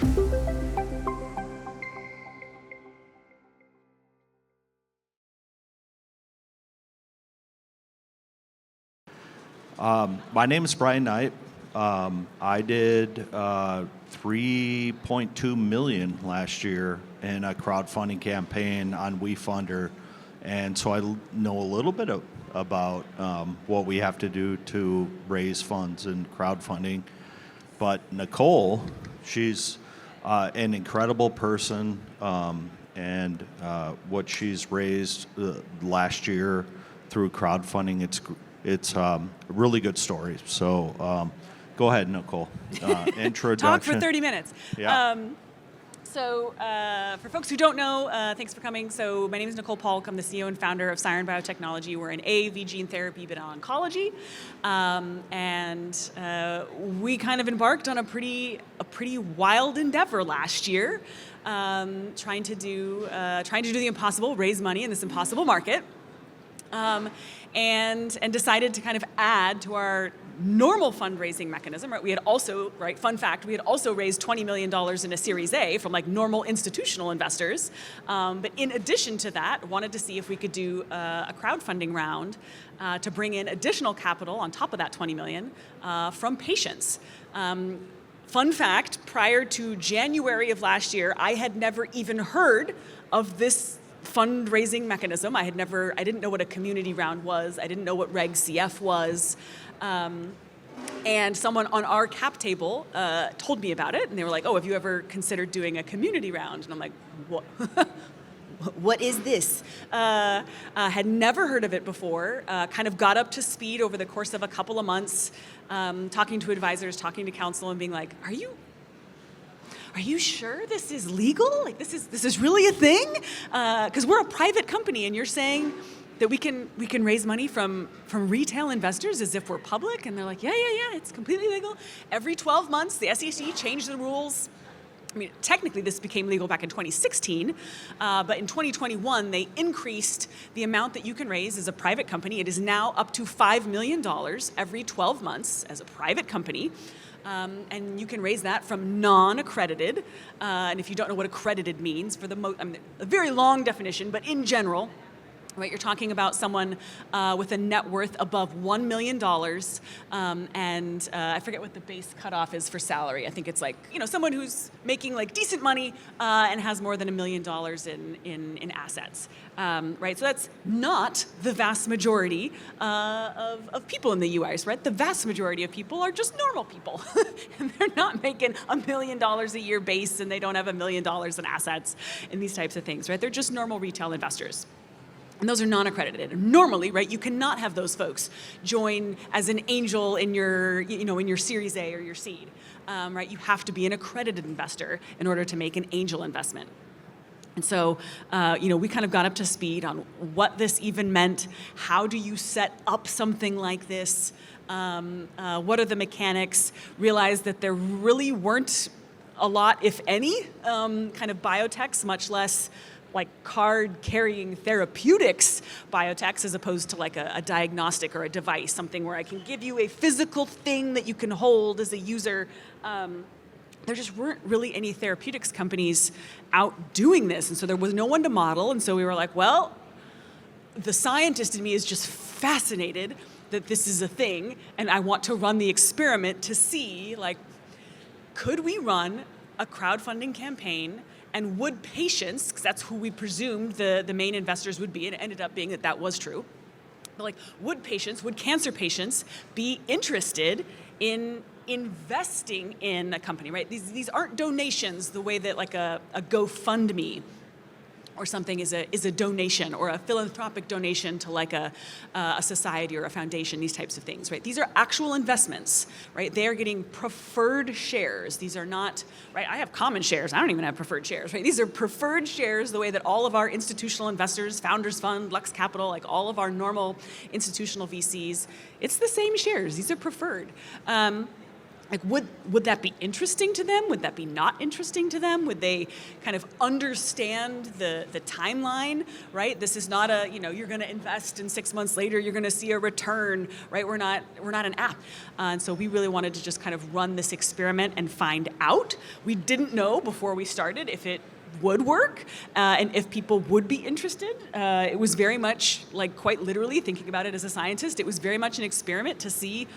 My name is Brian Knight. I did $3.2 million last year in a crowdfunding campaign on WeFunder, and so I know a little bit about what we have to do to raise funds in crowdfunding. But Nicole, she's an incredible person, and what she's raised last year through crowdfunding, it's a really good story. So go ahead, Nicole. Introduction. Talk for 30 minutes. Yeah. So for folks who don't know, thanks for coming. So my name is Nicole Paulk. I'm the CEO and founder of Siren Biotechnology. We're an AAV gene therapy, but oncology. And we kind of embarked on a pretty wild endeavor last year, trying to do the impossible, raise money in this impossible market. And decided to kind of add to our normal fundraising mechanism, right? We had also, right, fun fact, we had also raised $20 million in a Series A from like normal institutional investors. But in addition to that, wanted to see if we could do a crowdfunding round to bring in additional capital on top of that 20 million from patients. Fun fact, prior to January of last year, I had never even heard of this fundraising mechanism. I didn't know what a community round was. I didn't know what Reg CF was. And someone on our cap table told me about it, and they were like, "Oh, have you ever considered doing a community round?" And I'm like, "What? What is this?" Had never heard of it before. Kind of got up to speed over the course of a couple of months, talking to advisors, talking to counsel, and being like, "Are you sure this is legal? Like this is really a thing? Because we're a private company, and you're saying that we can raise money from retail investors as if we're public?" And they're like, yeah, it's completely legal. Every 12 months, the SEC changed the rules. I mean, technically this became legal back in 2016, but in 2021 they increased the amount that you can raise as a private company. It is now up to $5 million every 12 months as a private company. And you can raise that from non-accredited. And if you don't know what accredited means, a very long definition, but in general, right, you're talking about someone with a net worth above $1 million, and I forget what the base cutoff is for salary. I think it's like, someone who's making like decent money and has more than $1 million in assets, right? So that's not the vast majority of people in the U.S., right? The vast majority of people are just normal people, and they're not making $1 million a year base, and they don't have $1 million in assets and these types of things, right? They're just normal retail investors. And those are non-accredited. And normally, right, you cannot have those folks join as an angel in your Series A or your seed, right? You have to be an accredited investor in order to make an angel investment. And so, we kind of got up to speed on what this even meant. How do you set up something like this? What are the mechanics? Realized that there really weren't a lot, if any, kind of biotechs, much less like card-carrying therapeutics biotechs, as opposed to like a diagnostic or a device, something where I can give you a physical thing that you can hold as a user. There just weren't really any therapeutics companies out doing this, and so there was no one to model, and so we were like, well, the scientist in me is just fascinated that this is a thing, and I want to run the experiment to see, like, could we run a crowdfunding campaign, and would patients, because that's who we presumed the main investors would be, and it ended up being that was true, but like, would cancer patients be interested in investing in a company, right? These aren't donations the way that like a GoFundMe or something is a donation, or a philanthropic donation to like a society or a foundation, these types of things, right? These are actual investments, right? They are getting preferred shares. These are not, right? I have common shares. I don't even have preferred shares, right? These are preferred shares the way that all of our institutional investors, Founders Fund, Lux Capital, like all of our normal institutional VCs, it's the same shares. These are preferred. like, would that be interesting to them? Would that be not interesting to them? Would they kind of understand the timeline, right? This is not a, you're going to invest and 6 months later you're going to see a return, right? We're not an app. And so we really wanted to just kind of run this experiment and find out. We didn't know before we started if it would work and if people would be interested. It was very much, like, quite literally, thinking about it as a scientist, it was very much an experiment to see,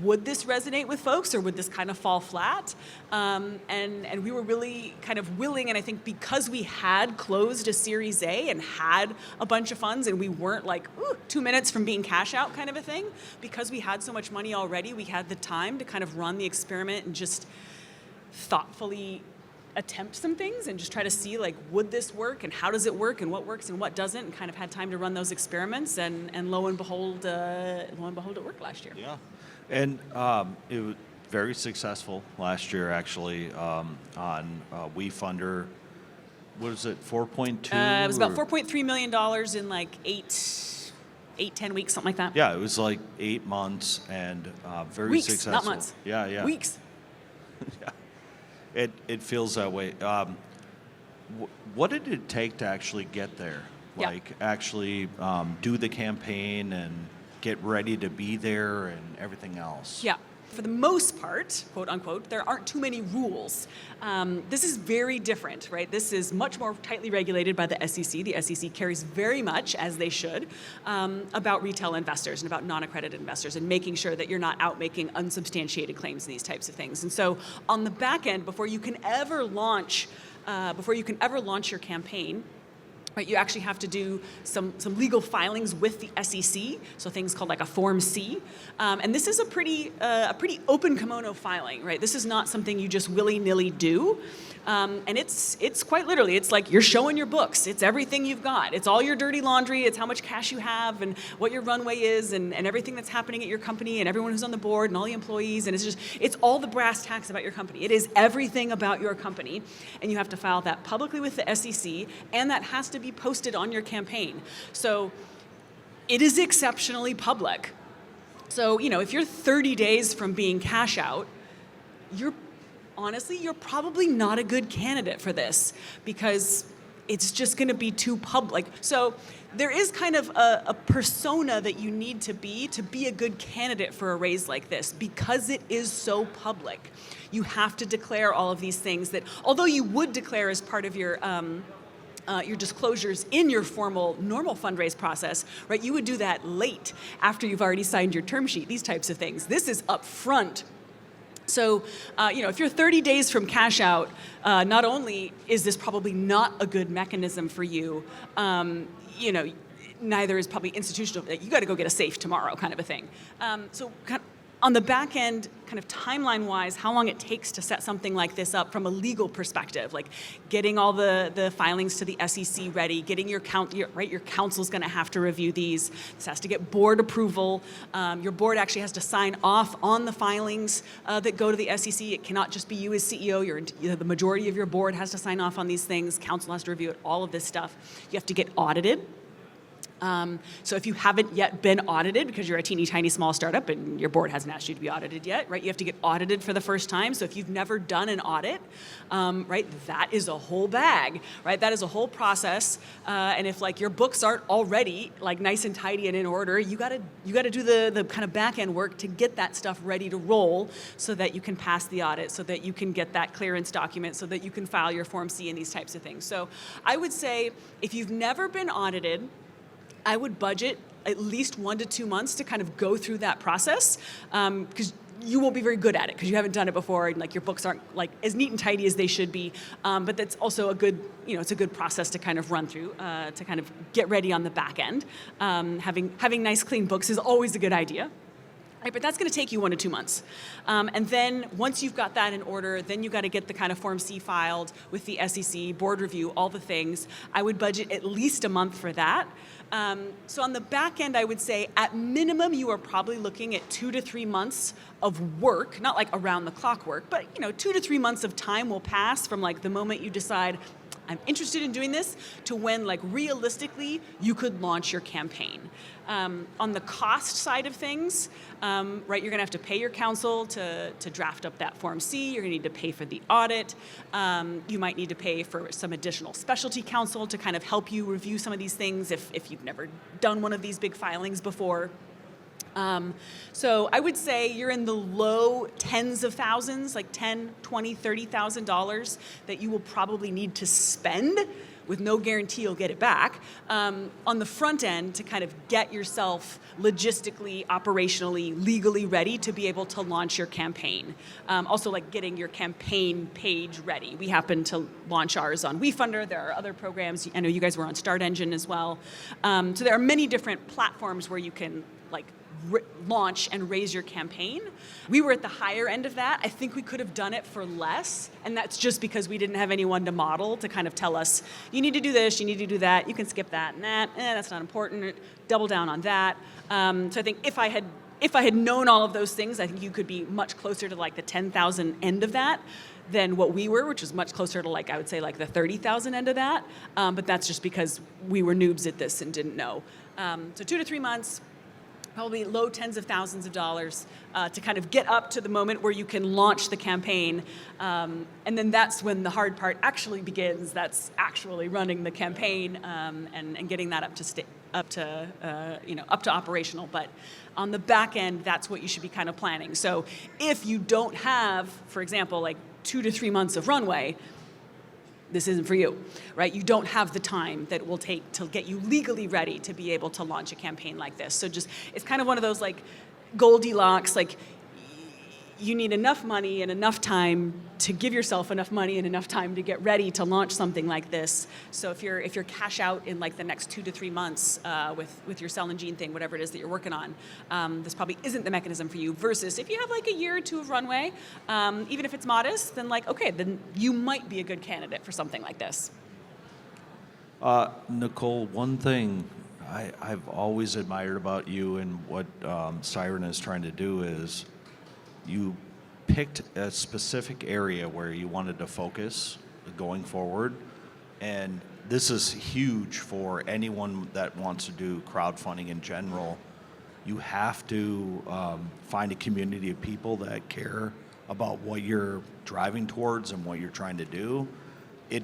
would this resonate with folks or would this kind of fall flat? And we were really kind of willing, and I think because we had closed a Series A and had a bunch of funds and we weren't like, 2 minutes from being cash out kind of a thing, because we had so much money already, we had the time to kind of run the experiment and just thoughtfully attempt some things and just try to see, like, would this work and how does it work and what works and what doesn't, and kind of had time to run those experiments, and lo and behold, it worked last year. Yeah. And it was very successful last year, actually, on WeFunder. What is it, 4.2? It was about $4.3 million in like 10 weeks, something like that. Yeah, it was like 8 months and very weeks, successful. Not months. Yeah. Weeks. Yeah. It feels that way. What did it take to actually get there? Like, actually do the campaign and get ready to be there and everything else? Yeah. For the most part, quote unquote, there aren't too many rules. This is very different, right? This is much more tightly regulated by the SEC. The SEC cares very much, as they should, about retail investors and about non-accredited investors and making sure that you're not out making unsubstantiated claims and these types of things. And so on the back end, before you can ever launch your campaign, right, you actually have to do some legal filings with the SEC, so things called like a Form C. And this is a pretty open kimono filing, right? This is not something you just willy-nilly do. And it's quite literally, it's like you're showing your books. It's everything you've got. It's all your dirty laundry. It's how much cash you have and what your runway is and everything that's happening at your company and everyone who's on the board and all the employees. And it's all the brass tacks about your company. It is everything about your company. And you have to file that publicly with the SEC, and that has to be posted on your campaign. So it is exceptionally public. So, if you're 30 days from being cash out, honestly, you're probably not a good candidate for this because it's just going to be too public. So there is kind of a persona that you need to be a good candidate for a raise like this because it is so public. You have to declare all of these things that, although you would declare as part of your disclosures in your formal normal fundraise process, right? You would do that late after you've already signed your term sheet, these types of things. This is up front. So, if you're 30 days from cash out, not only is this probably not a good mechanism for you, neither is probably institutional. You got to go get a safe tomorrow, kind of a thing. So, on the back end, kind of timeline-wise, how long it takes to set something like this up from a legal perspective, like getting all the filings to the SEC ready, getting your counsel's going to have to review these. This has to get board approval. Your board actually has to sign off on the filings that go to the SEC. It cannot just be you as CEO. The majority of your board has to sign off on these things. Counsel has to review it. All of this stuff. You have to get audited. So if you haven't yet been audited because you're a teeny tiny small startup and your board hasn't asked you to be audited yet, right? You have to get audited for the first time. So if you've never done an audit, right, that is a whole bag, right? That is a whole process. And if like your books aren't already like nice and tidy and in order, you gotta do the kind of back end work to get that stuff ready to roll so that you can pass the audit, so that you can get that clearance document, so that you can file your Form C and these types of things. So I would say if you've never been audited, I would budget at least 1 to 2 months to kind of go through that process because you won't be very good at it because you haven't done it before and like your books aren't like as neat and tidy as they should be. But that's also a good, it's a good process to kind of run through to kind of get ready on the back end. Having nice clean books is always a good idea. Right, but that's going to take you 1 to 2 months. And then once you've got that in order, then you got to get the kind of Form C filed with the SEC, board review, all the things. I would budget at least a month for that. So on the back end, I would say at minimum, you are probably looking at 2 to 3 months of work, not like around the clock work, but 2 to 3 months of time will pass from like the moment you decide, I'm interested in doing this, to when like realistically you could launch your campaign. On the cost side of things, right, you're going to have to pay your counsel to draft up that Form C. You're going to need to pay for the audit. You might need to pay for some additional specialty counsel to kind of help you review some of these things if you've never done one of these big filings before. So I would say you're in the low tens of thousands, like $10,000, $20,000, $30,000 that you will probably need to spend, with no guarantee you'll get it back, on the front end to kind of get yourself logistically, operationally, legally ready to be able to launch your campaign. Also, like getting your campaign page ready. We happen to launch ours on WeFunder. There are other programs. I know you guys were on Start Engine as well. So there are many different platforms where you can like launch and raise your campaign. We were at the higher end of that. I think we could have done it for less, and that's just because we didn't have anyone to model to kind of tell us, you need to do this, you need to do that, you can skip that and that, that's not important, double down on that. So I think if I had known all of those things, I think you could be much closer to like the 10,000 end of that than what we were, which was much closer to like, I would say like the 30,000 end of that. But that's just because we were noobs at this and didn't know. So 2 to 3 months, probably low tens of thousands of dollars to kind of get up to the moment where you can launch the campaign. And then that's when the hard part actually begins. That's actually running the campaign and getting that up to operational. But on the back end, that's what you should be kind of planning. So if you don't have, for example, like 2 to 3 months of runway, this isn't for you, right? You don't have the time that it will take to get you legally ready to be able to launch a campaign like this. So just, it's kind of one of those like Goldilocks, like you need enough money and enough time to give yourself enough money and enough time to get ready to launch something like this. So if you're cash out in like the next 2 to 3 months with your cell and gene thing, whatever it is that you're working on, this probably isn't the mechanism for you. Versus if you have like a year or two of runway, even if it's modest, then like, okay, then you might be a good candidate for something like this. Nicole, one thing I've always admired about you and what Siren is trying to do is you picked a specific area where you wanted to focus going forward, and this is huge for anyone that wants to do crowdfunding in general. You have to find a community of people that care about what you're driving towards and what you're trying to do. It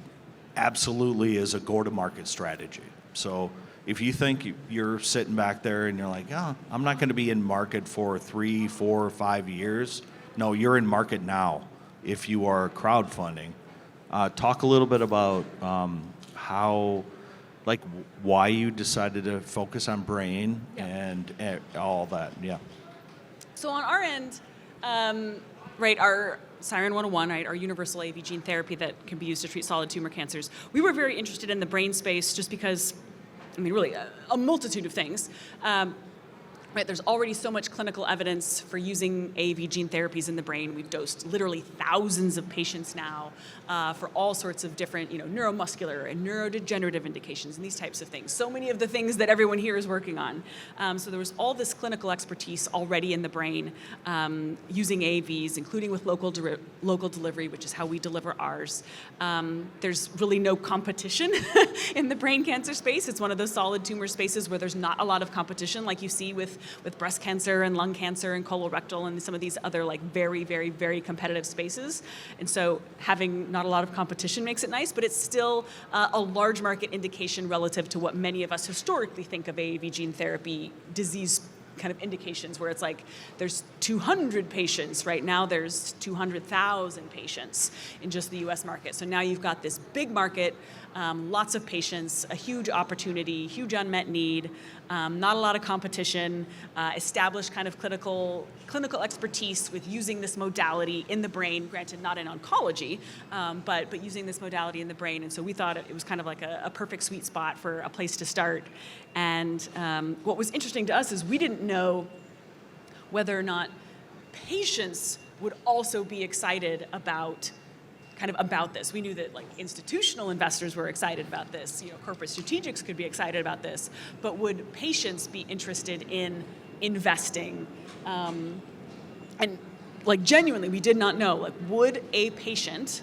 absolutely is a go-to-market strategy. So if you think you're sitting back there and you're like, oh, I'm not going to be in market for 3, 4, 5 years. No, you're in market now if you are crowdfunding. Talk a little bit about how, like, why you decided to focus on brain and all that. Yeah. So on our end, right, our Siren 101, right, our universal AAV gene therapy that can be used to treat solid tumor cancers, we were very interested in the brain space just because, I mean, really a multitude of things. Right, there's already so much clinical evidence for using AAV gene therapies in the brain. We've dosed literally thousands of patients now for all sorts of different, neuromuscular and neurodegenerative indications and these types of things. So many of the things that everyone here is working on. So there was all this clinical expertise already in the brain using AAVs, including with local delivery, which is how we deliver ours. There's really no competition in the brain cancer space. It's one of those solid tumor spaces where there's not a lot of competition like you see with breast cancer and lung cancer and colorectal and some of these other like very, very, very competitive spaces. And so having not a lot of competition makes it nice, but it's still a large market indication relative to what many of us historically think of AAV gene therapy disease kind of indications, where it's like there's 200 patients. Right now there's 200,000 patients in just the US market. So now you've got this big market, lots of patients, a huge opportunity, huge unmet need, not a lot of competition, established kind of clinical expertise with using this modality in the brain, granted not in oncology, but using this modality in the brain. And so we thought it was kind of like a perfect sweet spot for a place to start. And what was interesting to us is we didn't know whether or not patients would also be excited about this. We knew that like institutional investors were excited about this, corporate strategics could be excited about this, but would patients be interested in investing? And like genuinely, we did not know, like, would a patient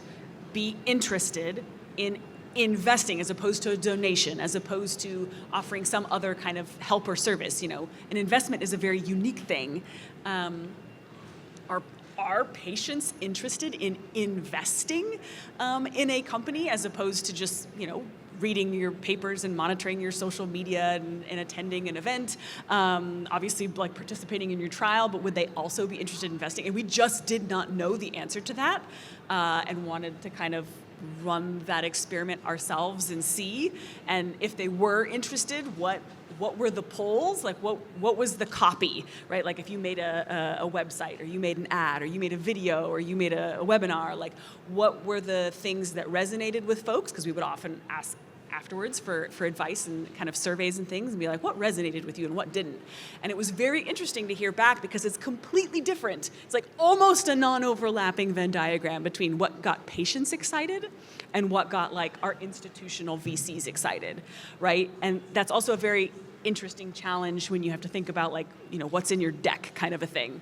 be interested in investing as opposed to a donation, as opposed to offering some other kind of help or service. An investment is a very unique thing. Are patients interested in investing in a company as opposed to just, reading your papers and monitoring your social media and attending an event, obviously like participating in your trial, but would they also be interested in investing? And we just did not know the answer to that and wanted to kind of run that experiment ourselves and see. And if they were interested, what were the polls? Like what was the copy, right? Like if you made a website or you made an ad or you made a video or you made a webinar, like what were the things that resonated with folks? Because we would often ask afterwards for advice and kind of surveys and things and be like, what resonated with you and what didn't? And it was very interesting to hear back because it's completely different. It's like almost a non-overlapping Venn diagram between what got patients excited and what got like our institutional VCs excited, right? And that's also a very interesting challenge when you have to think about like, what's in your deck kind of a thing.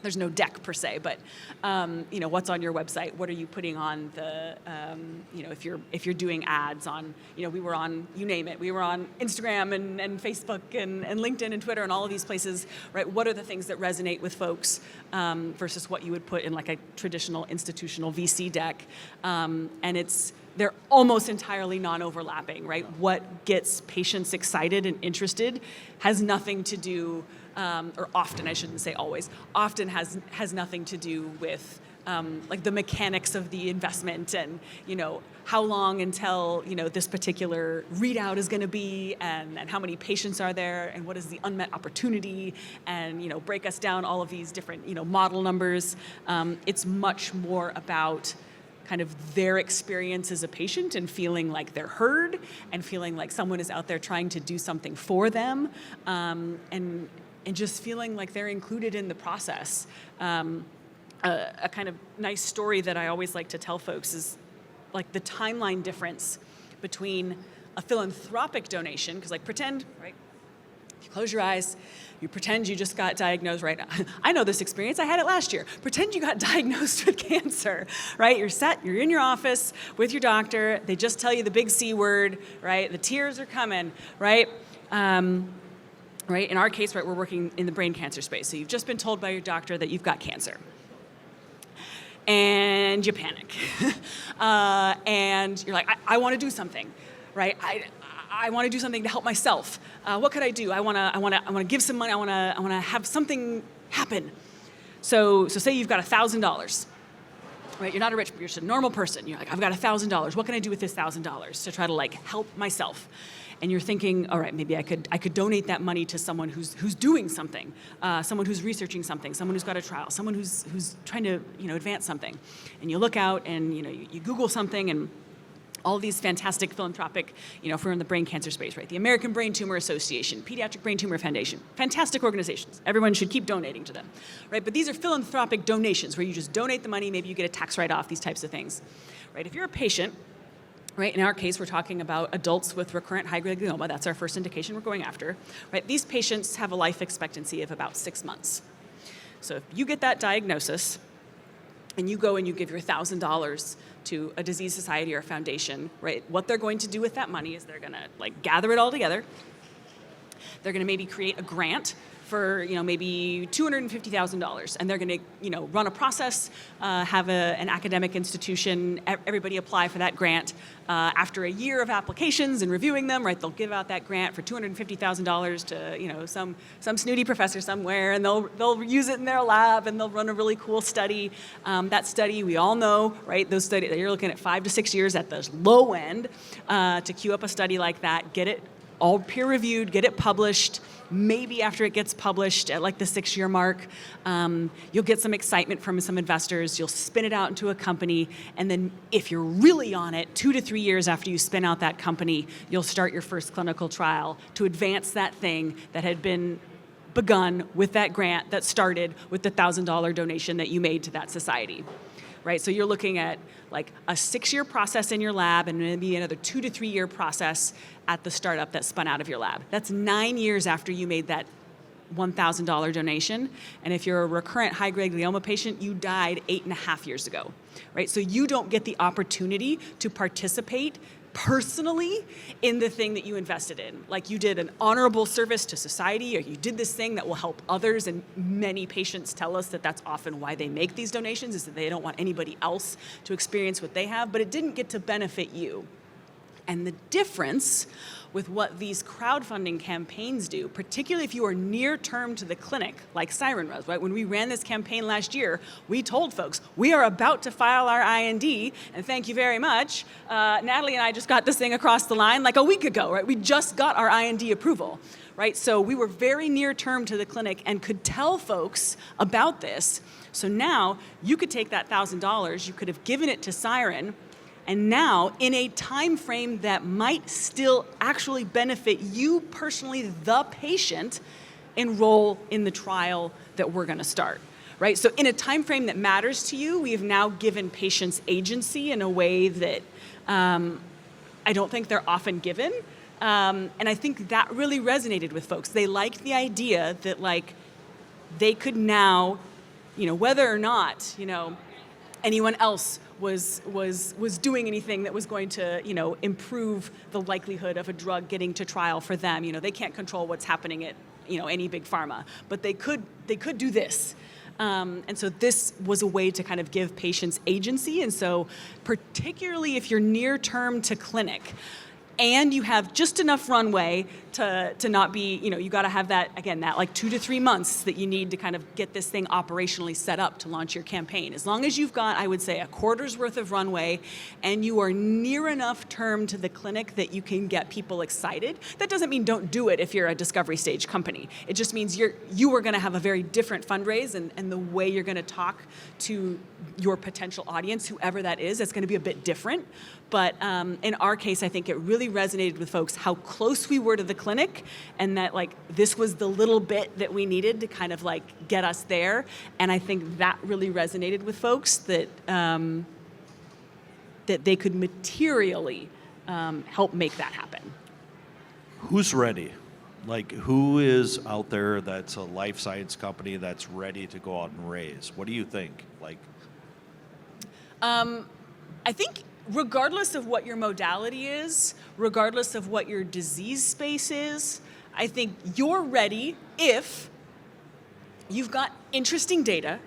There's no deck per se, but what's on your website? What are you putting on the, if you're doing ads on, we were on, you name it, we were on Instagram and Facebook and LinkedIn and Twitter and all of these places, right? What are the things that resonate with folks versus what you would put in like a traditional institutional VC deck? They're almost entirely non-overlapping, right? What gets patients excited and interested has nothing to do, or often, I shouldn't say always, often has nothing to do with like the mechanics of the investment and, how long until, this particular readout is going to be and how many patients are there and what is the unmet opportunity and, break us down all of these different, model numbers. It's much more about kind of their experience as a patient and feeling like they're heard and feeling like someone is out there trying to do something for them and just feeling like they're included in the process. A kind of nice story that I always like to tell folks is like the timeline difference between a philanthropic donation, because like pretend, right? If you close your eyes, you pretend you just got diagnosed, right? I know this experience, I had it last year. Pretend you got diagnosed with cancer, right? You're in your office with your doctor, they just tell you the big C word, right? The tears are coming, right? Right? In our case, right, we're working in the brain cancer space. So you've just been told by your doctor that you've got cancer. And you panic. And you're like, I want to do something, right? I want to do something to help myself. What could I do? I want to give some money. I want to have something happen. So say you've got $1,000, right? You're not a rich, you're just a normal person. You're like, I've got $1,000. What can I do with this $1,000 to try to like help myself? And you're thinking, all right, maybe I could donate that money to someone who's doing something, someone who's researching something, someone who's got a trial, someone who's trying to advance something. And you look out and you Google something and all these fantastic philanthropic, if we're in the brain cancer space, right? The American Brain Tumor Association, Pediatric Brain Tumor Foundation, fantastic organizations. Everyone should keep donating to them, right? But these are philanthropic donations where you just donate the money, maybe you get a tax write-off, these types of things, right? If you're a patient, right, in our case, we're talking about adults with recurrent high-grade glioma. That's our first indication we're going after, right? These patients have a life expectancy of about 6 months. So if you get that diagnosis and you go and you give your $1,000 to a disease society or a foundation, right? What they're going to do with that money is they're going to like gather it all together. They're going to maybe create a grant for maybe $250,000, and they're going to run a process, have an academic institution, everybody apply for that grant. After a year of applications and reviewing them, right, they'll give out that grant for $250,000 to some snooty professor somewhere, and they'll use it in their lab, and they'll run a really cool study. That study, we all know, right? Those studies, you're looking at 5 to 6 years at the low end to queue up a study like that, get it all peer-reviewed, get it published. Maybe after it gets published at like the 6-year mark, you'll get some excitement from some investors. You'll spin it out into a company. And then if you're really on it, 2 to 3 years after you spin out that company, you'll start your first clinical trial to advance that thing that had been begun with that grant that started with the $1,000 donation that you made to that society. Right, so you're looking at like a 6-year process in your lab and maybe another 2 to 3 year process at the startup that spun out of your lab. That's 9 years after you made that $1,000 donation. And if you're a recurrent high-grade glioma patient, you died 8.5 years ago, right? So you don't get the opportunity to participate personally in the thing that you invested in. Like you did an honorable service to society, or you did this thing that will help others, and many patients tell us that that's often why they make these donations, is that they don't want anybody else to experience what they have, but it didn't get to benefit you. And the difference with what these crowdfunding campaigns do, particularly if you are near term to the clinic, like Siren was, right? When we ran this campaign last year, we told folks, we are about to file our IND, and thank you very much. Natalie and I just got this thing across the line like a week ago, right? We just got our IND approval, right? So we were very near term to the clinic and could tell folks about this. So now you could take that $1,000, you could have given it to Siren, and now, in a time frame that might still actually benefit you personally, the patient, enroll in the trial that we're going to start, right? So in a time frame that matters to you, we have now given patients agency in a way that I don't think they're often given. And I think that really resonated with folks. They liked the idea that, like, they could now, whether or not, anyone else was doing anything that was going to, improve the likelihood of a drug getting to trial for them. They can't control what's happening at, any big pharma, but they could do this. And so this was a way to kind of give patients agency. And so particularly if you're near term to clinic, and you have just enough runway to not be, you got to have that, again, that like 2 to 3 months that you need to kind of get this thing operationally set up to launch your campaign. As long as you've got, I would say, a quarter's worth of runway and you are near enough term to the clinic that you can get people excited. That doesn't mean don't do it if you're a discovery stage company. It just means you are going to have a very different fundraise, and the way you're going to talk to your potential audience, whoever that is, that's going to be a bit different. But in our case, I think it really resonated with folks how close we were to the clinic, and that like this was the little bit that we needed to kind of like get us there. And I think that really resonated with folks that that they could materially help make that happen. Who's ready? Like, who is out there that's a life science company that's ready to go out and raise? What do you think? Like, I think regardless of what your modality is, regardless of what your disease space is, I think you're ready if you've got interesting data,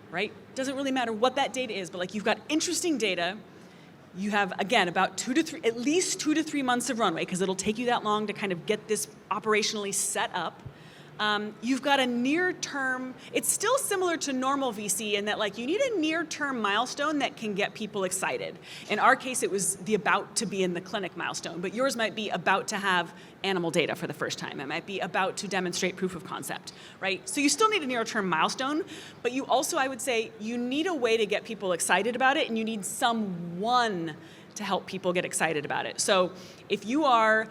right? Doesn't really matter what that data is, but like you've got interesting data. You have, again, about at least 2 to 3 months of runway, because it'll take you that long to kind of get this operationally set up. You've got a near-term, it's still similar to normal VC in that like you need a near-term milestone that can get people excited. In our case, it was the about to be in the clinic milestone, but yours might be about to have animal data for the first time. It might be about to demonstrate proof of concept, right? So you still need a near-term milestone, but you also, I would say, you need a way to get people excited about it, and you need someone to help people get excited about it. So if you are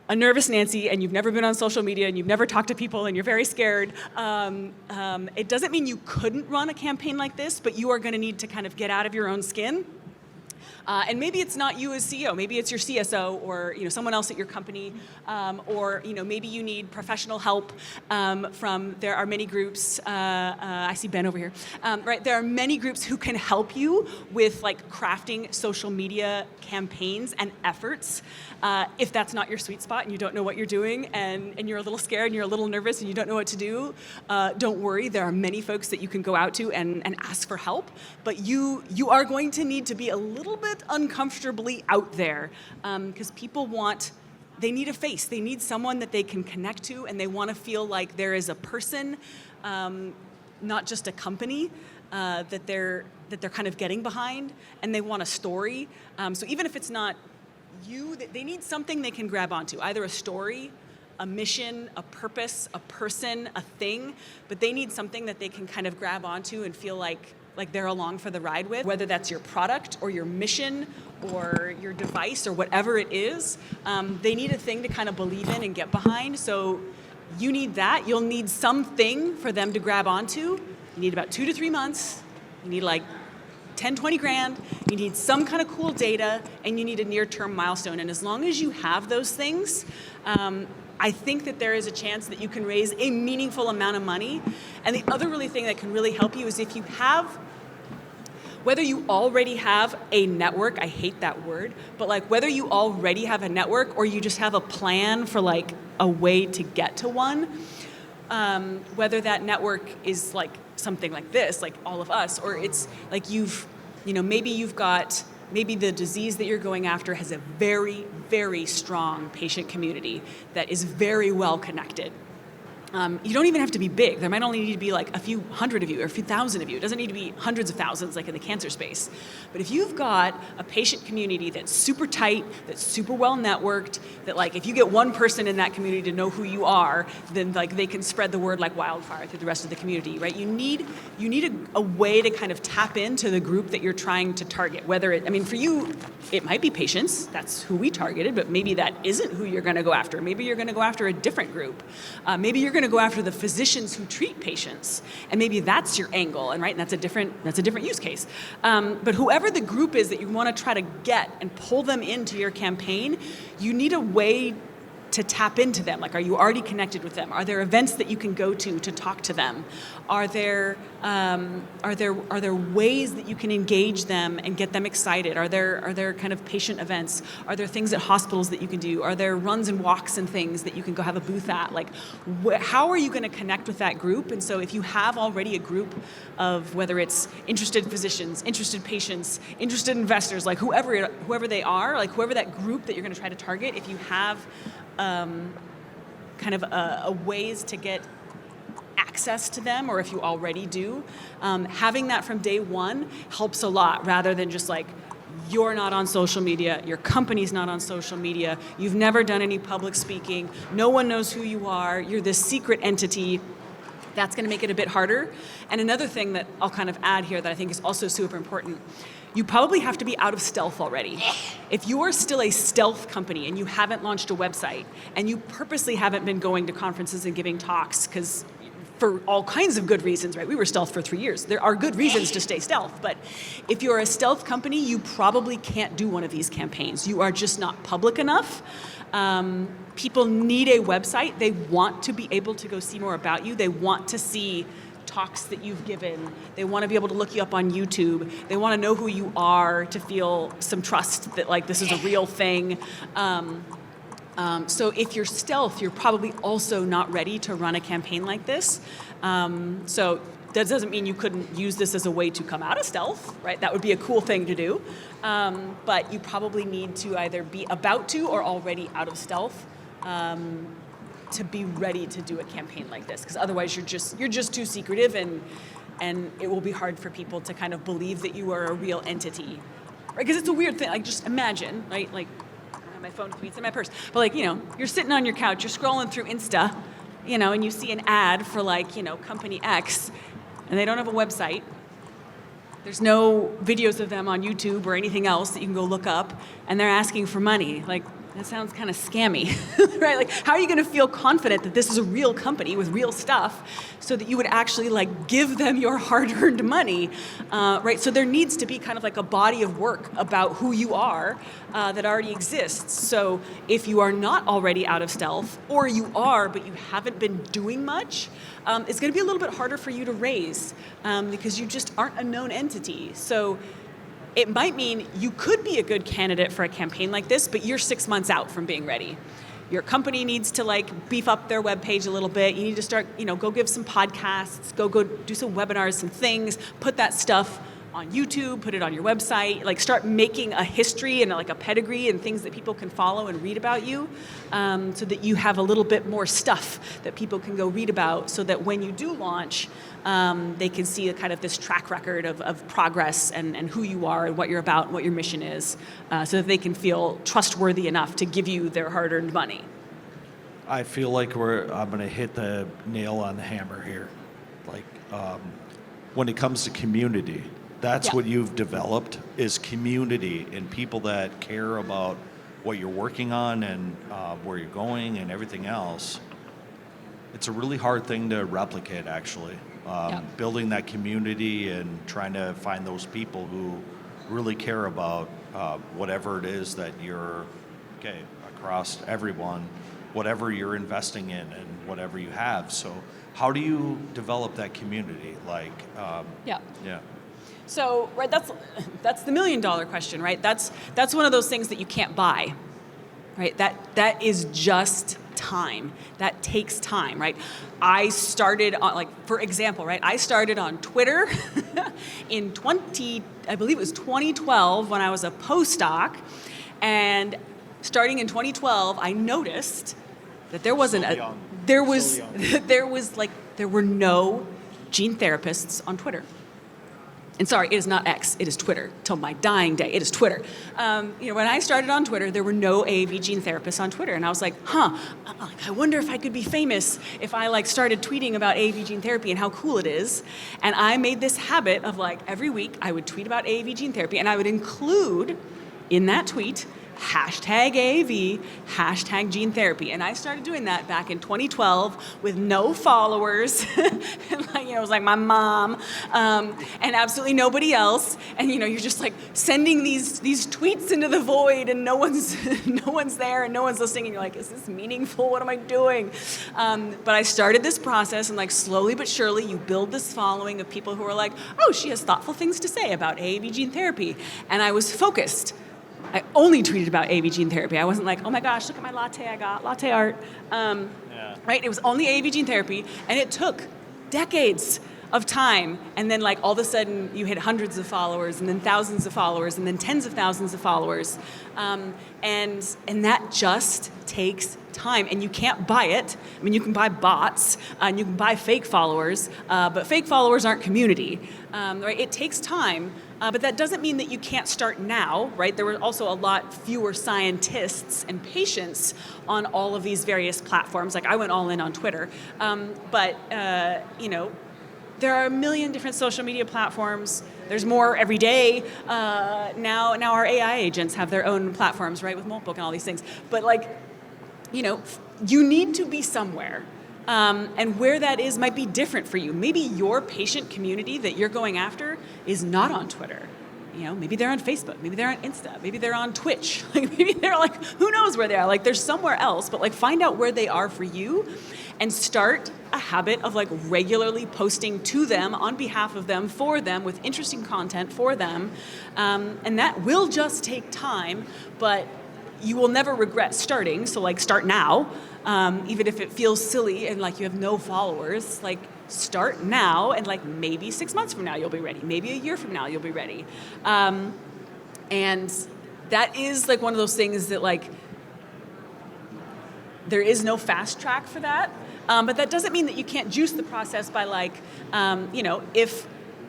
a nervous Nancy and you've never been on social media and you've never talked to people and you're very scared, it doesn't mean you couldn't run a campaign like this, but you are going to need to kind of get out of your own skin. And maybe it's not you as CEO, maybe it's your CSO or someone else at your company, or maybe you need professional help from. There are many groups. I see Ben over here. Right, there are many groups who can help you with like crafting social media campaigns and efforts. If that's not your sweet spot and you don't know what you're doing and you're a little scared and you're a little nervous and you don't know what to do, don't worry. There are many folks that you can go out to and ask for help. But you are going to need to be a little bit uncomfortably out there, because people they need a face. They need someone that they can connect to, and they want to feel like there is a person, not just a company, that they're kind of getting behind, and they want a story. So even if it's not you, they need something they can grab onto, either a story, a mission, a purpose, a person, a thing, but they need something that they can kind of grab onto and feel like they're along for the ride with, whether that's your product or your mission or your device or whatever it is. They need a thing to kind of believe in and get behind. So you need that. You'll need something for them to grab onto. You need about 2 to 3 months. You need like 10, 20 grand. You need some kind of cool data, and you need a near-term milestone. And as long as you have those things, I think that there is a chance that you can raise a meaningful amount of money. And the other really thing that can really help you is if you have whether you already have a network, I hate that word, but like whether you already have a network or you just have a plan for like a way to get to one, whether that network is like something like this, like all of us, or it's like maybe the disease that you're going after has a very, very strong patient community that is very well connected. You don't even have to be big. There might only need to be like a few hundred of you or a few thousand of you. It doesn't need to be hundreds of thousands like in the cancer space. But if you've got a patient community that's super tight, that's super well networked, that like if you get one person in that community to know who you are, then like they can spread the word like wildfire through the rest of the community, right? You need a way to kind of tap into the group that you're trying to target. For you, it might be patients. That's who we targeted, but maybe that isn't who you're going to go after. Maybe you're going to go after a different group. Maybe you're going to go after the physicians who treat patients, and maybe that's your angle, and that's a different use case. But whoever the group is that you want to try to get and pull them into your campaign, you need a way to tap into them. Like, are you already connected with them? Are there events that you can go to talk to them? Are there ways that you can engage them and get them excited? Are there kind of patient events? Are there things at hospitals that you can do? Are there runs and walks and things that you can go have a booth at? Like, how are you going to connect with that group? And so if you have already a group of whether it's interested physicians, interested patients, interested investors, like whoever they are, like whoever that group that you're going to try to target, if you have kind of a ways to get access to them, or if you already do, having that from day one helps a lot, rather than just like, you're not on social media, your company's not on social media, you've never done any public speaking, no one knows who you are, you're this secret entity. That's going to make it a bit harder. And another thing that I'll kind of add here that I think is also super important, you probably have to be out of stealth already. If you are still a stealth company and you haven't launched a website and you purposely haven't been going to conferences and giving talks, because for all kinds of good reasons, right? We were stealth for 3 years. There are good reasons to stay stealth, but if you're a stealth company, you probably can't do one of these campaigns. You are just not public enough. People need a website. They want to be able to go see more about you. They want to see talks that you've given. They want to be able to look you up on YouTube. They want to know who you are to feel some trust that like this is a real thing. So if you're stealth, you're probably also not ready to run a campaign like this. So that doesn't mean you couldn't use this as a way to come out of stealth, right? That would be a cool thing to do. But you probably need to either be about to or already out of stealth to be ready to do a campaign like this. Because otherwise you're just too secretive, and it will be hard for people to kind of believe that you are a real entity. Right? Because it's a weird thing. Like, just imagine, right? Like, my phone with me, it's in my purse. But like, you're sitting on your couch, you're scrolling through Insta, and you see an ad for like, company X, and they don't have a website. There's no videos of them on YouTube or anything else that you can go look up, and they're asking for money. Like, that sounds kind of scammy, right? Like, how are you going to feel confident that this is a real company with real stuff so that you would actually like give them your hard-earned money, right? So there needs to be kind of like a body of work about who you are that already exists. So if you are not already out of stealth, or you are, but you haven't been doing much, it's going to be a little bit harder for you to raise because you just aren't a known entity. So it might mean you could be a good candidate for a campaign like this, but you're 6 months out from being ready. Your company needs to like beef up their webpage a little bit. You need to start, go give some podcasts, go do some webinars, some things, put that stuff on YouTube, put it on your website, like start making a history and like a pedigree and things that people can follow and read about you, so that you have a little bit more stuff that people can go read about, so that when you do launch, they can see a kind of this track record of progress and who you are and what you're about and what your mission is, so that they can feel trustworthy enough to give you their hard-earned money. I feel like I'm going to hit the nail on the hammer here. Like, when it comes to community, that's what you've developed, is community and people that care about what you're working on and where you're going and everything else. It's a really hard thing to replicate, actually. Building that community and trying to find those people who really care about whatever it is that you're, across everyone, whatever you're investing in and whatever you have. So how do you develop that community? Like, So, right, that's the $1 million question, right? That's one of those things that you can't buy, right? That is just time. That takes time, right? I started on, like, for example, right? I started on Twitter in I believe it was 2012 when I was a postdoc, and starting in 2012, I noticed that there wasn't there were no gene therapists on Twitter. And sorry, it is not X, it is Twitter. Till my dying day, it is Twitter. When I started on Twitter, there were no AAV gene therapists on Twitter. And I was like, I wonder if I could be famous if I started tweeting about AAV gene therapy and how cool it is. And I made this habit of every week I would tweet about AAV gene therapy, and I would include in that tweet #AAV, #gene therapy. And I started doing that back in 2012 with no followers. And it was my mom and absolutely nobody else. And you're just sending these tweets into the void, and no one's there and no one's listening. And you're like, is this meaningful? What am I doing? But I started this process, and slowly but surely you build this following of people who are like, oh, she has thoughtful things to say about AAV gene therapy. And I was focused. I only tweeted about AAV gene therapy. I wasn't like, oh my gosh, look at my latte I got, latte art. Right? It was only AAV gene therapy, and it took decades of time. And then all of a sudden you hit hundreds of followers, and then thousands of followers, and then tens of thousands of followers. And that just takes time, and you can't buy it. I mean, you can buy bots, and you can buy fake followers, but fake followers aren't community. Right? It takes time. But that doesn't mean that you can't start now, right? There were also a lot fewer scientists and patients on all of these various platforms. I went all in on Twitter. But there are a million different social media platforms. There's more every day. Now our AI agents have their own platforms, right, with Moltbook and all these things. But you need to be somewhere. And where that is might be different for you. Maybe your patient community that you're going after is not on Twitter. Maybe they're on Facebook, maybe they're on Insta, maybe they're on Twitch. Maybe they're who knows where they are? They're somewhere else, but find out where they are for you and start a habit of regularly posting to them, on behalf of them, for them, with interesting content for them. And that will just take time, but you will never regret starting. So start now. Even if it feels silly and you have no followers, start now, and maybe 6 months from now you'll be ready. Maybe a year from now you'll be ready. And that is one of those things that there is no fast track for that. But that doesn't mean that you can't juice the process by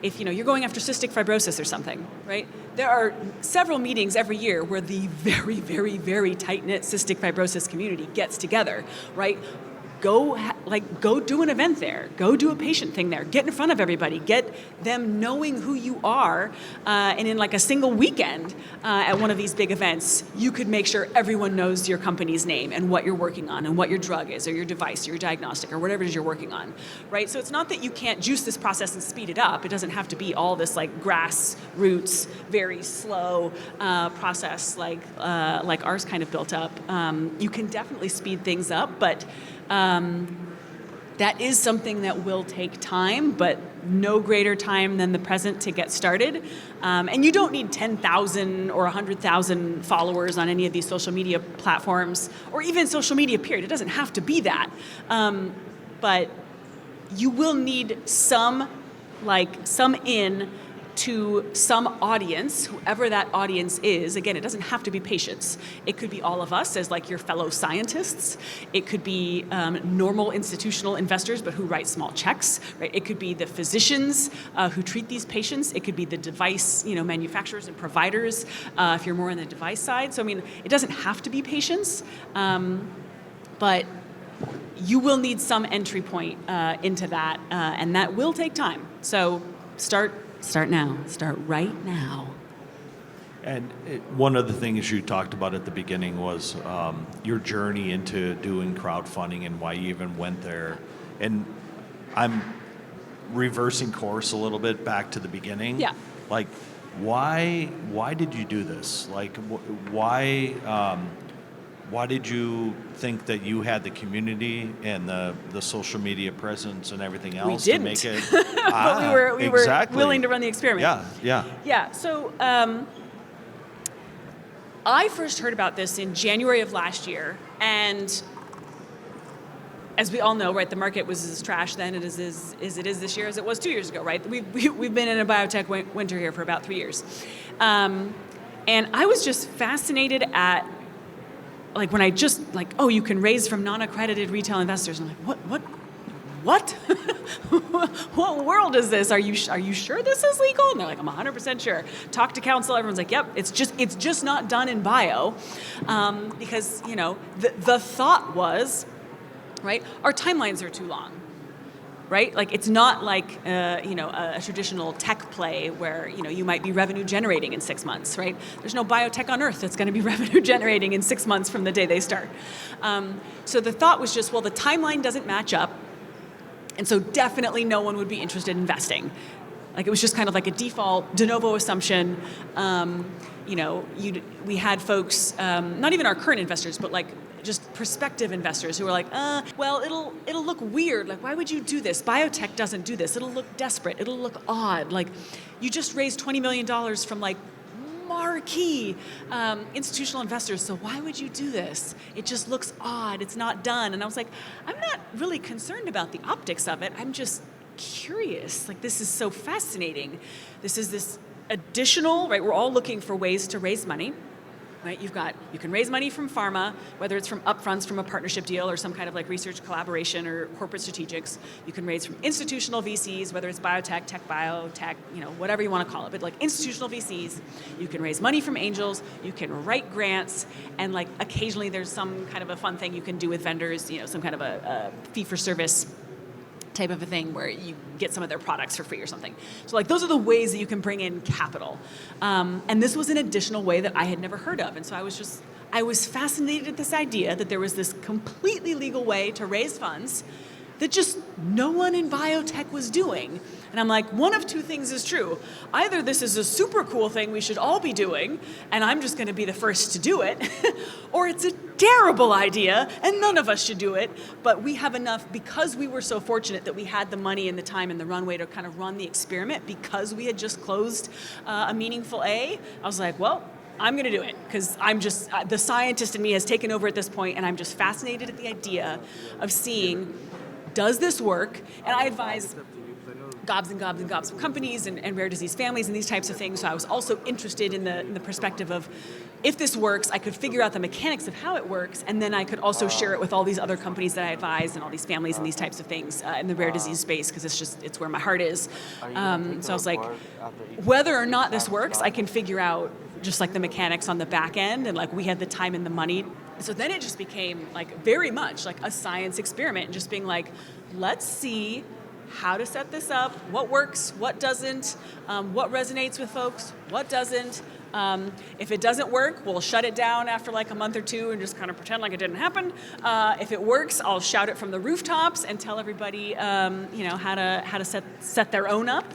if you're going after cystic fibrosis or something, right? There are several meetings every year where the very, very, very tight-knit cystic fibrosis community gets together, right? Go do an event there. Go do a patient thing there. Get in front of everybody. Get them knowing who you are. And in a single weekend at one of these big events, you could make sure everyone knows your company's name and what you're working on and what your drug is or your device or your diagnostic or whatever it is you're working on, right? So it's not that you can't juice this process and speed it up. It doesn't have to be all this grassroots, very slow process like ours kind of built up. You can definitely speed things up, but that is something that will take time, but no greater time than the present to get started. And you don't need 10,000 or 100,000 followers on any of these social media platforms, or even social media, period. It doesn't have to be that. But you will need some in to some audience, whoever that audience is. Again, it doesn't have to be patients. It could be all of us as your fellow scientists. It could be normal institutional investors, but who write small checks, right? It could be the physicians who treat these patients. It could be the device, manufacturers and providers, if you're more on the device side. So, it doesn't have to be patients, but you will need some entry point into that, and that will take time. So Start now. Start right now. And one of the things you talked about at the beginning was your journey into doing crowdfunding and why you even went there. And I'm reversing course a little bit back to the beginning. Yeah. Why did you do this? why did you think that you had the community and the social media presence and everything else We to make didn't. it? But we were Exactly. willing to run the experiment. Yeah. So I first heard about this in January of last year, and as we all know, right, the market was as trash then as it is this year as it was 2 years ago, right? We've been in a biotech winter here for about 3 years. And I was just fascinated at, like, when I just, like, oh, you can raise from non-accredited retail investors. And I'm like, what? What world is this? Are you sure this is legal? And they're like, I'm 100% sure. Talk to counsel. Everyone's like, yep, it's just not done in bio. Because, you know, the thought was, right, our timelines are too long. Right? Like, it's not like, you know, a traditional tech play where, you know, you might be revenue generating in 6 months, right? There's no biotech on earth that's going to be revenue generating in 6 months from the day they start. So the thought was just, well, the timeline doesn't match up, and so definitely no one would be interested in investing. Like, it was just kind of like a default de novo assumption. You know, we had folks, not even our current investors, but like just prospective investors who were like, well, it'll look weird. Like, why would you do this? Biotech doesn't do this. It'll look desperate. It'll look odd. Like, you just raised $20 million from like marquee institutional investors, so why would you do this? It just looks odd. It's not done. And I was like, I'm not really concerned about the optics of it. I'm just curious. Like, this is so fascinating. This is this additional, right? We're all looking for ways to raise money. Right? You can raise money from pharma, whether it's from upfronts from a partnership deal or some kind of like research collaboration or corporate strategics. You can raise from institutional VCs, whether it's biotech, tech biotech, you know, whatever you want to call it. But like institutional VCs, you can raise money from angels, you can write grants, and like occasionally there's some kind of a fun thing you can do with vendors, you know, some kind of a fee-for-service type of a thing where you get some of their products for free or something. So like those are the ways that you can bring in capital. And this was an additional way that I had never heard of. And so I was fascinated at this idea that there was this completely legal way to raise funds that just no one in biotech was doing. And I'm like, one of two things is true. Either this is a super cool thing we should all be doing, and I'm just gonna be the first to do it, or it's a terrible idea, and none of us should do it, but we have enough, because we were so fortunate that we had the money and the time and the runway to kind of run the experiment, because we had just closed a meaningful A, I was like, well, I'm going to do it, because I'm just, the scientist in me has taken over at this point, and I'm just fascinated at the idea of seeing, does this work? And I advise gobs and gobs and gobs of companies and rare disease families and these types of things. So I was also interested in the perspective of, if this works, I could figure out the mechanics of how it works, and then I could also share it with all these other companies that I advise and all these families and these types of things in the rare disease space, because it's where my heart is. So I was like, whether or not this works, I can figure out just like the mechanics on the back end, and like we had the time and the money. So then it just became like very much like a science experiment, and just being like, let's see how to set this up, what works, what doesn't, what resonates with folks, what doesn't. If it doesn't work, we'll shut it down after like a month or two and just kind of pretend like it didn't happen. If it works, I'll shout it from the rooftops and tell everybody, you know, how to set their own up.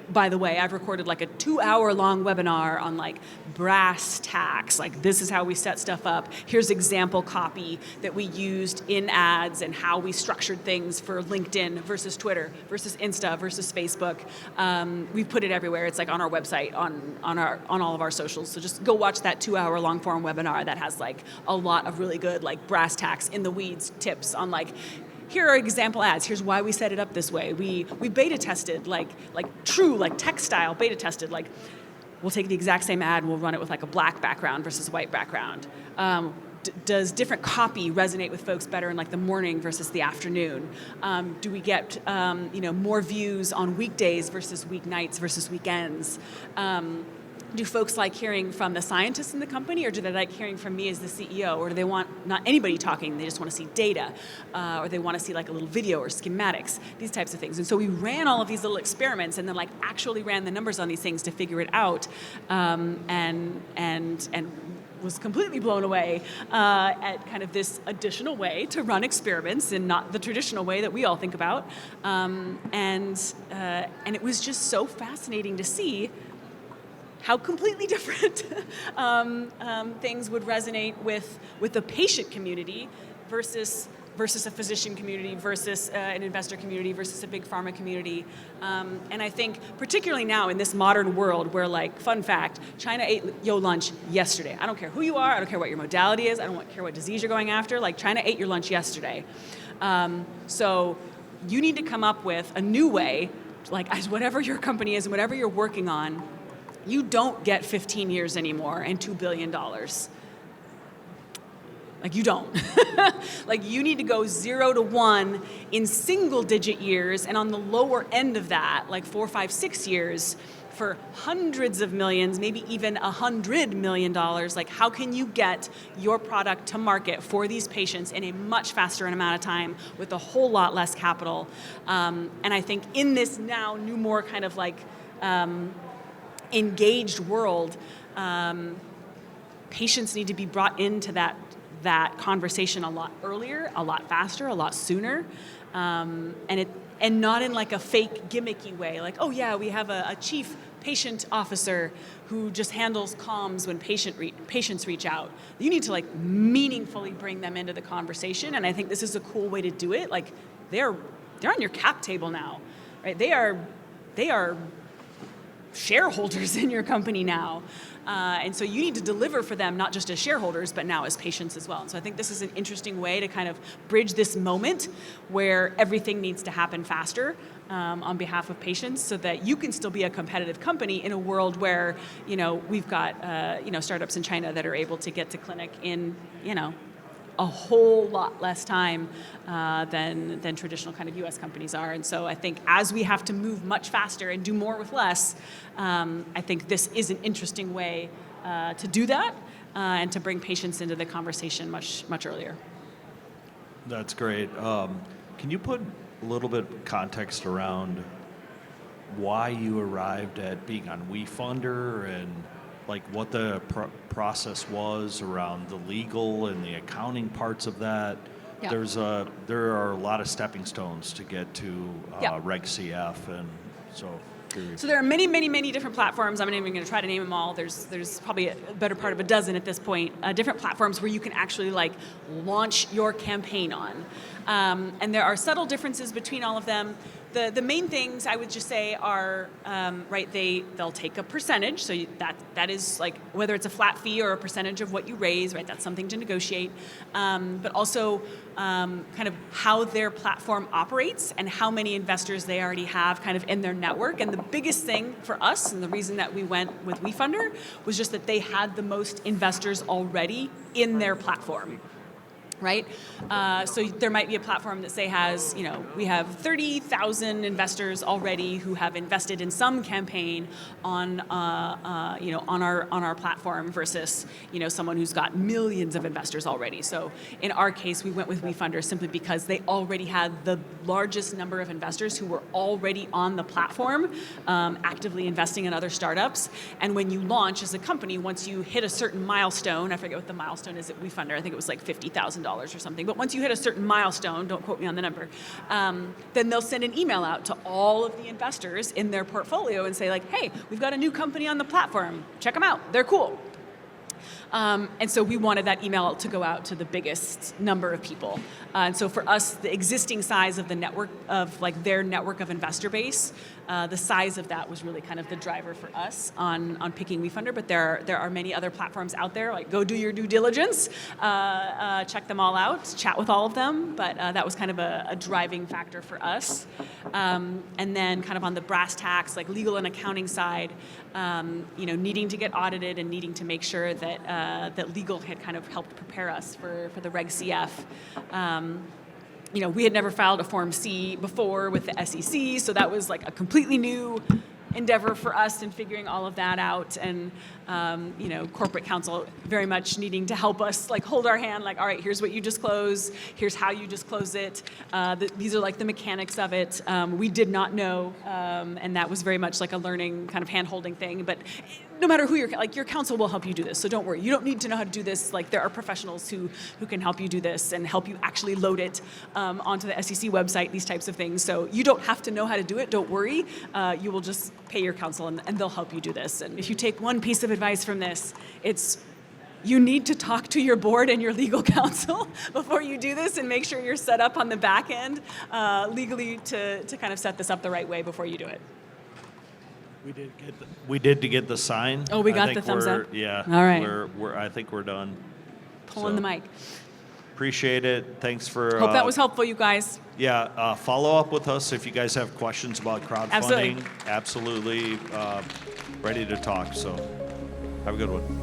By the way, I've recorded like a 2-hour-long webinar on like brass tacks, like this is how we set stuff up. Here's example copy that we used in ads and how we structured things for LinkedIn versus Twitter versus Insta versus Facebook. We've put it everywhere. It's like on our website, on all of our socials. So just go watch that 2-hour-long form webinar that has like a lot of really good like brass tacks, in the weeds tips on like, here are example ads. Here's why we set it up this way. We beta tested, like true, like textile beta tested. Like, we'll take the exact same ad and we'll run it with like a black background versus a white background. Does different copy resonate with folks better in like the morning versus the afternoon? Do we get more views on weekdays versus weeknights versus weekends? Do folks like hearing from the scientists in the company, or do they like hearing from me as the CEO, or do they want not anybody talking, they just want to see data, or they want to see like a little video or schematics, these types of things. And so we ran all of these little experiments and then like actually ran the numbers on these things to figure it out, and was completely blown away at kind of this additional way to run experiments and not the traditional way that we all think about. And it was just so fascinating to see how completely different things would resonate with the patient community versus a physician community versus an investor community versus a big pharma community. And I think particularly now in this modern world where, like, fun fact, China ate your lunch yesterday. I don't care who you are, I don't care what your modality is, I don't care what disease you're going after, like China ate your lunch yesterday. So you need to come up with a new way, like as whatever your company is and whatever you're working on, you don't get 15 years anymore and $2 billion. Like, you don't. Like, you need to go 0 to 1 in single-digit years, and on the lower end of that, like 4, 5, 6 years, for hundreds of millions, maybe even $100 million. Like, how can you get your product to market for these patients in a much faster amount of time with a whole lot less capital? And I think in this now new, more kind of like engaged world, patients need to be brought into that conversation a lot earlier, a lot faster, a lot sooner, and not in like a fake gimmicky way, like, oh yeah, we have a chief patient officer who just handles comms when patients reach out. You need to like meaningfully bring them into the conversation, and I think this is a cool way to do it. Like, they're on your cap table now, right? They are shareholders in your company now. And so you need to deliver for them, not just as shareholders, but now as patients as well. And so I think this is an interesting way to kind of bridge this moment where everything needs to happen faster on behalf of patients, so that you can still be a competitive company in a world where, we've got, startups in China that are able to get to clinic in, a whole lot less time than traditional kind of U.S. companies are. And so I think as we have to move much faster and do more with less, I think this is an interesting way to do that and to bring patients into the conversation much earlier. That's great. Can you put a little bit of context around why you arrived at being on WeFunder and like what the process was around the legal and the accounting parts of that? Yeah. There are a lot of stepping stones to get to Yeah. Reg CF, and so. So there are many, many, many different platforms. I'm not even going to try to name them all. There's probably a better part of a dozen at this point, different platforms where you can actually like launch your campaign on. And there are subtle differences between all of them. The main things I would just say are, they'll take a percentage. So that is like, whether it's a flat fee or a percentage of what you raise, right? That's something to negotiate. But also kind of how their platform operates and how many investors they already have kind of in their network. And the biggest thing for us, and the reason that we went with WeFunder, was just that they had the most investors already in their platform. Right? So there might be a platform that, say, has, we have 30,000 investors already who have invested in some campaign on our platform versus, someone who's got millions of investors already. So in our case, we went with WeFunder simply because they already had the largest number of investors who were already on the platform, actively investing in other startups. And when you launch as a company, once you hit a certain milestone, I forget what the milestone is at WeFunder, I think it was like $50,000 or something, but once you hit a certain milestone, don't quote me on the number, then they'll send an email out to all of the investors in their portfolio and say, like, hey, we've got a new company on the platform, check them out, they're cool. And so we wanted that email to go out to the biggest number of people. And so for us, the existing size of the network of like their network of investor base, the size of that was really kind of the driver for us on picking WeFunder. But there are many other platforms out there. Like, go do your due diligence, check them all out, chat with all of them. But that was kind of a driving factor for us. And then kind of on the brass tacks, like legal and accounting side, needing to get audited and needing to make sure that legal had kind of helped prepare us for the Reg CF. We had never filed a Form C before with the SEC, so that was like a completely new endeavor for us in figuring all of that out. And, corporate counsel very much needing to help us, like, hold our hand, like, all right, here's what you disclose, here's how you disclose it. These are like the mechanics of it. We did not know, and that was very much like a learning kind of hand-holding thing. But no matter who your counsel will help you do this, so don't worry. You don't need to know how to do this. Like, there are professionals who can help you do this and help you actually load it onto the SEC website, these types of things. So you don't have to know how to do it, don't worry. You will just pay your counsel and they'll help you do this. And if you take one piece of advice from this, it's you need to talk to your board and your legal counsel before you do this, and make sure you're set up on the back end legally to kind of set this up the right way before you do it. We did get the sign. Oh, we got the thumbs up? Yeah. All right. I think we're done. Pulling the mic. Appreciate it. Thanks for. Hope that was helpful, you guys. Yeah. Follow up with us if you guys have questions about crowdfunding. Absolutely. Ready to talk. So have a good one.